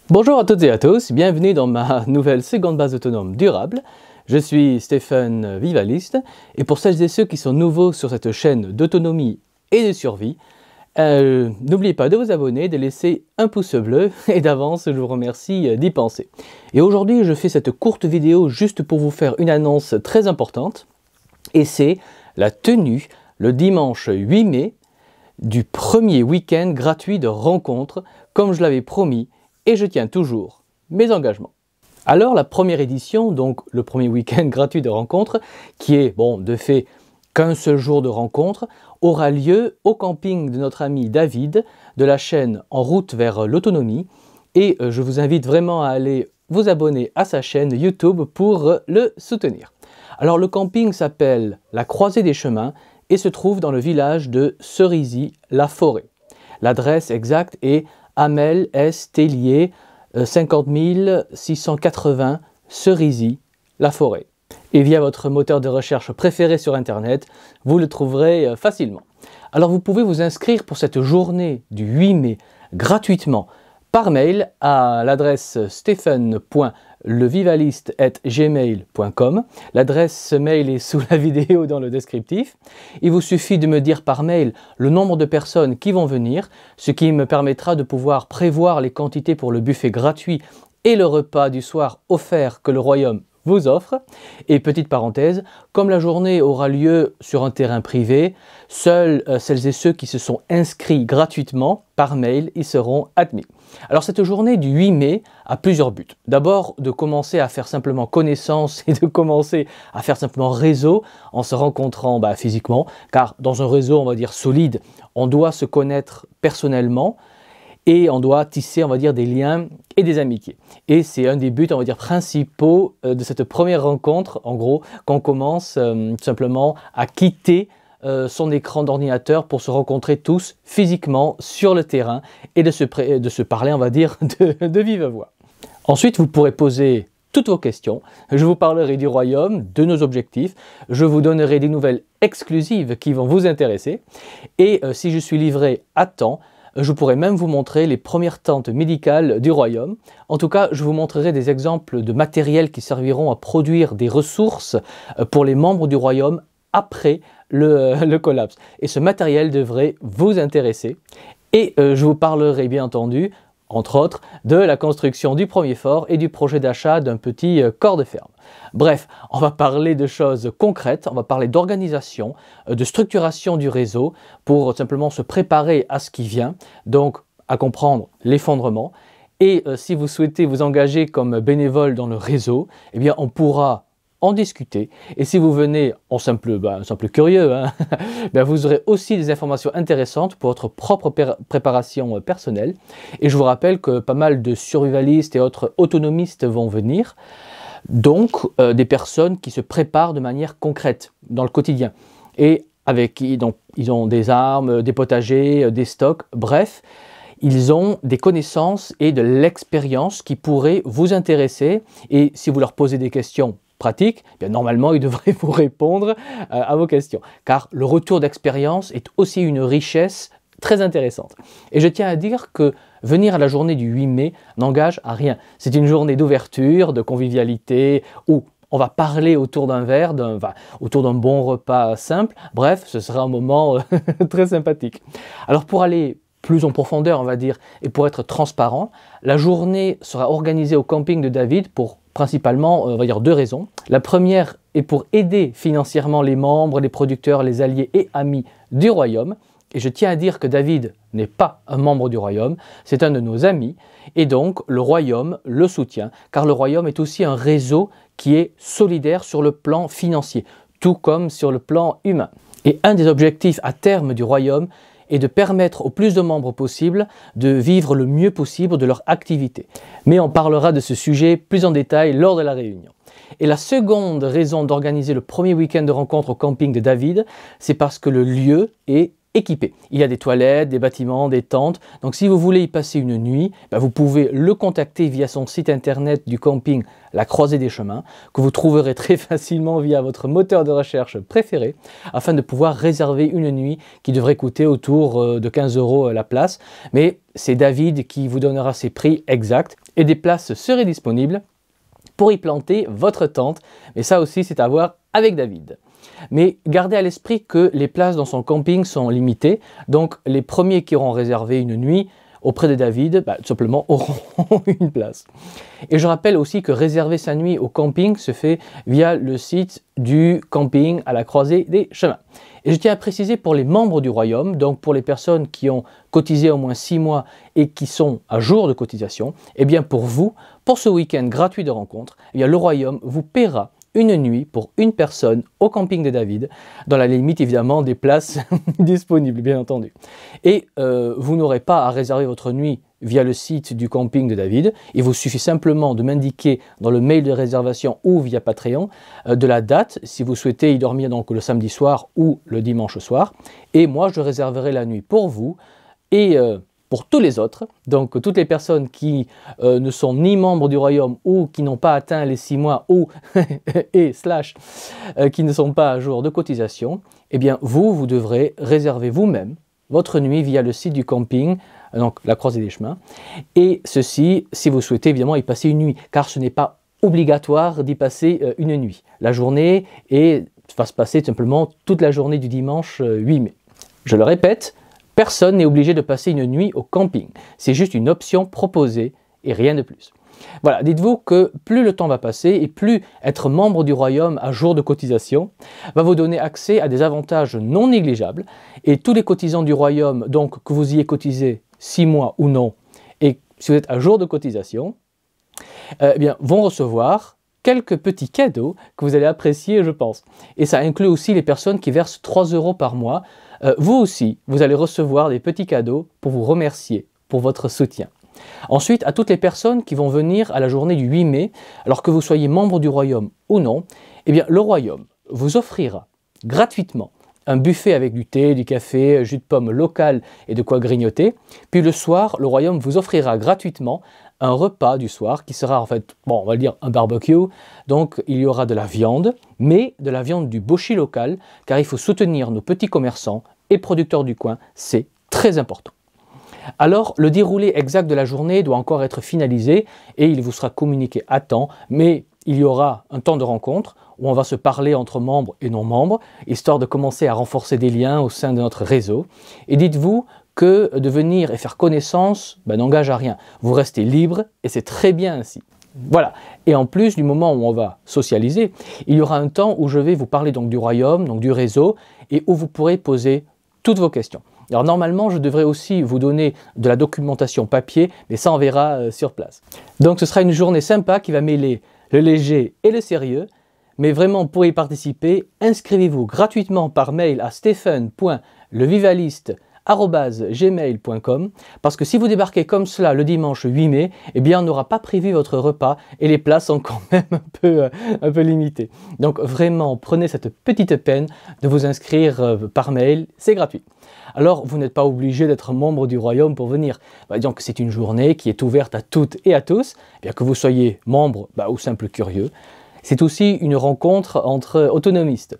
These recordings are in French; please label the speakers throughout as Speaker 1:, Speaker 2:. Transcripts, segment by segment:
Speaker 1: Bonjour à toutes et à tous, bienvenue dans ma nouvelle seconde base autonome durable. Je suis Stéphane Vivaliste et pour celles et ceux qui sont nouveaux sur cette chaîne d'autonomie et de survie, n'oubliez pas de vous abonner, de laisser un pouce bleu et d'avance je vous remercie d'y penser. Et aujourd'hui je fais cette courte vidéo juste pour vous faire une annonce très importante et c'est la tenue le dimanche 8 mai du premier week-end gratuit de rencontres comme je l'avais promis. Et je tiens toujours mes engagements. Alors la première édition, donc le premier week-end gratuit de rencontre, qui est de fait qu'un seul jour de rencontre, aura lieu au camping de notre ami David de la chaîne En route vers l'autonomie. Et je vous invite vraiment à aller vous abonner à sa chaîne YouTube pour le soutenir. Alors le camping s'appelle La Croisée des Chemins et se trouve dans le village de Cerisy-la-Forêt. L'adresse exacte est Amel S. Tellier, 50 680 Cerisy-la-Forêt. Et via votre moteur de recherche préféré sur Internet, vous le trouverez facilement. Alors vous pouvez vous inscrire pour cette journée du 8 mai gratuitement par mail à l'adresse stephen.levivaliste@gmail.com. L'adresse mail est sous la vidéo dans le descriptif. Il vous suffit de me dire par mail le nombre de personnes qui vont venir, ce qui me permettra de pouvoir prévoir les quantités pour le buffet gratuit et le repas du soir offert que le Royaume vous offre. Et petite parenthèse, comme la journée aura lieu sur un terrain privé, seuls celles et ceux qui se sont inscrits gratuitement par mail y seront admis. Alors cette journée du 8 mai a plusieurs buts. D'abord de commencer à faire simplement connaissance et de commencer à faire simplement réseau en se rencontrant physiquement, car dans un réseau on va dire solide, on doit se connaître personnellement et on doit tisser on va dire des liens et des amitiés. Et c'est un des buts on va dire principaux de cette première rencontre, en gros, qu'on commence tout simplement à quitter son écran d'ordinateur pour se rencontrer tous physiquement sur le terrain et de se parler, on va dire, de vive voix. Ensuite, vous pourrez poser toutes vos questions. Je vous parlerai du royaume, de nos objectifs. Je vous donnerai des nouvelles exclusives qui vont vous intéresser. Et si je suis livré à temps, je pourrais même vous montrer les premières tentes médicales du royaume. En tout cas, je vous montrerai des exemples de matériel qui serviront à produire des ressources pour les membres du royaume après le collapse. Et ce matériel devrait vous intéresser. Et je vous parlerai bien entendu, entre autres, de la construction du premier fort et du projet d'achat d'un petit corps de ferme. Bref, on va parler de choses concrètes, on va parler d'organisation, de structuration du réseau pour simplement se préparer à ce qui vient, donc à comprendre l'effondrement. Et si vous souhaitez vous engager comme bénévole dans le réseau, eh bien on pourra en discuter. Et si vous venez en simple curieux, vous aurez aussi des informations intéressantes pour votre propre préparation personnelle. Et je vous rappelle que pas mal de survivalistes et autres autonomistes vont venir. Donc des personnes qui se préparent de manière concrète dans le quotidien. Et avec qui ils ont des armes, des potagers, des stocks, bref. Ils ont des connaissances et de l'expérience qui pourraient vous intéresser. Et si vous leur posez des questions pratiques, bien normalement ils devraient vous répondre à vos questions. Car le retour d'expérience est aussi une richesse très intéressante. Et je tiens à dire que venir à la journée du 8 mai n'engage à rien. C'est une journée d'ouverture, de convivialité, où on va parler autour d'un verre, autour d'un bon repas simple. Bref, ce sera un moment très sympathique. Alors pour aller plus en profondeur, on va dire, et pour être transparent, la journée sera organisée au camping de David pour principalement, on va dire, deux raisons. La première est pour aider financièrement les membres, les producteurs, les alliés et amis du royaume. Et je tiens à dire que David n'est pas un membre du royaume, c'est un de nos amis. Et donc, le royaume le soutient, car le royaume est aussi un réseau qui est solidaire sur le plan financier, tout comme sur le plan humain. Et un des objectifs à terme du royaume est de permettre au plus de membres possible de vivre le mieux possible de leur activité. Mais on parlera de ce sujet plus en détail lors de la réunion. Et la seconde raison d'organiser le premier week-end de rencontre au camping de David, c'est parce que le lieu est équipé. Il y a des toilettes, des bâtiments, des tentes. Donc si vous voulez y passer une nuit, vous pouvez le contacter via son site internet du camping La Croisée des Chemins, que vous trouverez très facilement via votre moteur de recherche préféré, afin de pouvoir réserver une nuit qui devrait coûter autour de 15 € la place. Mais c'est David qui vous donnera ses prix exacts et des places seraient disponibles pour y planter votre tente. Mais ça aussi, c'est à voir avec David. Mais gardez à l'esprit que les places dans son camping sont limitées, donc les premiers qui auront réservé une nuit auprès de David, tout simplement auront une place. Et je rappelle aussi que réserver sa nuit au camping se fait via le site du camping à la Croisée des Chemins. Et je tiens à préciser pour les membres du Royaume, donc pour les personnes qui ont cotisé au moins 6 mois et qui sont à jour de cotisation, eh bien pour vous, pour ce week-end gratuit de rencontre, eh bien le Royaume vous paiera une nuit pour une personne au camping de David, dans la limite évidemment des places disponibles, bien entendu. Et vous n'aurez pas à réserver votre nuit via le site du camping de David. Il vous suffit simplement de m'indiquer dans le mail de réservation ou via Patreon de la date, si vous souhaitez y dormir donc le samedi soir ou le dimanche soir. Et moi, je réserverai la nuit pour vous et pour tous les autres, donc toutes les personnes qui ne sont ni membres du Royaume ou qui n'ont pas atteint les 6 mois ou qui ne sont pas à jour de cotisation, eh bien vous devrez réserver vous-même votre nuit via le site du camping, donc la Croisée des Chemins, et ceci si vous souhaitez évidemment y passer une nuit, car ce n'est pas obligatoire d'y passer une nuit. La journée va se passer tout simplement toute la journée du dimanche 8 mai. Je le répète, personne n'est obligé de passer une nuit au camping. C'est juste une option proposée et rien de plus. Voilà, dites-vous que plus le temps va passer et plus être membre du Royaume à jour de cotisation va vous donner accès à des avantages non négligeables. Et tous les cotisants du Royaume, donc que vous y ayez cotisé 6 mois ou non, et si vous êtes à jour de cotisation, eh bien, vont recevoir quelques petits cadeaux que vous allez apprécier, je pense. Et ça inclut aussi les personnes qui versent 3 € par mois. Vous aussi, vous allez recevoir des petits cadeaux pour vous remercier pour votre soutien. Ensuite, à toutes les personnes qui vont venir à la journée du 8 mai, alors que vous soyez membre du Royaume ou non, eh bien, le Royaume vous offrira gratuitement un buffet avec du thé, du café, jus de pomme local et de quoi grignoter. Puis le soir, le Royaume vous offrira gratuitement un repas du soir qui sera en fait, on va dire un barbecue. Donc il y aura de la viande, mais de la viande du bochy local, car il faut soutenir nos petits commerçants et producteurs du coin, c'est très important. Alors le déroulé exact de la journée doit encore être finalisé et il vous sera communiqué à temps, mais il y aura un temps de rencontre où on va se parler entre membres et non-membres, histoire de commencer à renforcer des liens au sein de notre réseau. Et dites-vous que de venir et faire connaissance n'engage à rien. Vous restez libre et c'est très bien ainsi. Voilà. Et en plus du moment où on va socialiser, il y aura un temps où je vais vous parler donc du Royaume, donc du réseau, et où vous pourrez poser toutes vos questions. Alors normalement, je devrais aussi vous donner de la documentation papier, mais ça on verra sur place. Donc ce sera une journée sympa qui va mêler le léger et le sérieux. Mais vraiment, pour y participer, inscrivez-vous gratuitement par mail à stephen.levivaliste@gmail.com parce que si vous débarquez comme cela le dimanche 8 mai, eh bien on n'aura pas prévu votre repas et les places sont quand même un peu limitées. Donc vraiment, prenez cette petite peine de vous inscrire par mail, c'est gratuit. Alors, vous n'êtes pas obligé d'être membre du Royaume pour venir. Donc, c'est une journée qui est ouverte à toutes et à tous, bien que vous soyez membre ou simple curieux. C'est aussi une rencontre entre autonomistes.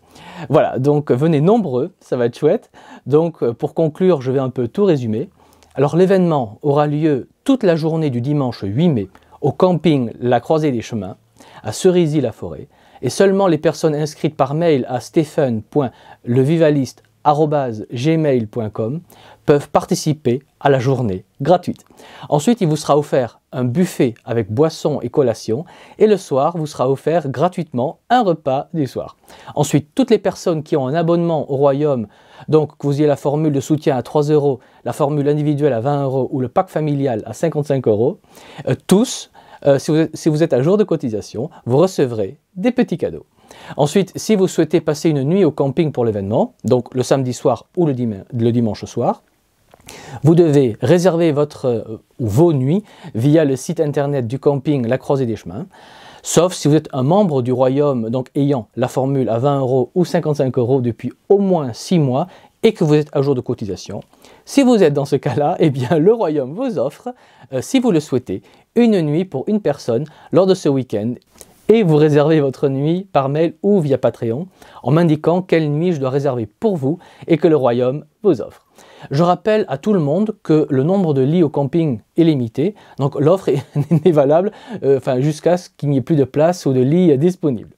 Speaker 1: Voilà, donc venez nombreux, ça va être chouette. Donc, pour conclure, je vais un peu tout résumer. Alors, l'événement aura lieu toute la journée du dimanche 8 mai au camping La Croisée des Chemins, à Cerisy-la-Forêt. Et seulement les personnes inscrites par mail à stephen.levivaliste@gmail.com peuvent participer à la journée gratuite. Ensuite, il vous sera offert un buffet avec boissons et collations et le soir, vous sera offert gratuitement un repas du soir. Ensuite, toutes les personnes qui ont un abonnement au Royaume, donc que vous ayez la formule de soutien à 3 €, la formule individuelle à 20 € ou le pack familial à 55 €, tous, si vous êtes à jour de cotisation, vous recevrez des petits cadeaux. Ensuite, si vous souhaitez passer une nuit au camping pour l'événement, donc le samedi soir ou le dimanche soir, vous devez réserver vos nuits via le site internet du camping La Croisée des Chemins, sauf si vous êtes un membre du Royaume, donc ayant la formule à 20 € ou 55 € depuis au moins 6 mois et que vous êtes à jour de cotisation. Si vous êtes dans ce cas-là, eh bien le Royaume vous offre, si vous le souhaitez, une nuit pour une personne lors de ce week-end. Et vous réservez votre nuit par mail ou via Patreon en m'indiquant quelle nuit je dois réserver pour vous et que le Royaume vous offre. Je rappelle à tout le monde que le nombre de lits au camping est limité, donc l'offre n'est valable jusqu'à ce qu'il n'y ait plus de place ou de lits disponibles.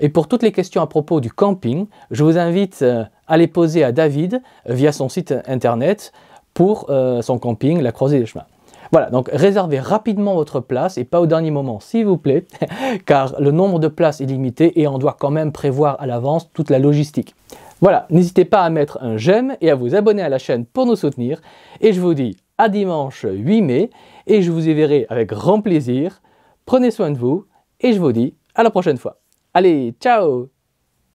Speaker 1: Et pour toutes les questions à propos du camping, je vous invite à les poser à David via son site internet pour son camping, la Croisée des Chemins. Voilà, donc réservez rapidement votre place et pas au dernier moment, s'il vous plaît, car le nombre de places est limité et on doit quand même prévoir à l'avance toute la logistique. Voilà, n'hésitez pas à mettre un j'aime et à vous abonner à la chaîne pour nous soutenir. Et je vous dis à dimanche 8 mai et je vous y verrai avec grand plaisir. Prenez soin de vous et je vous dis à la prochaine fois. Allez, ciao!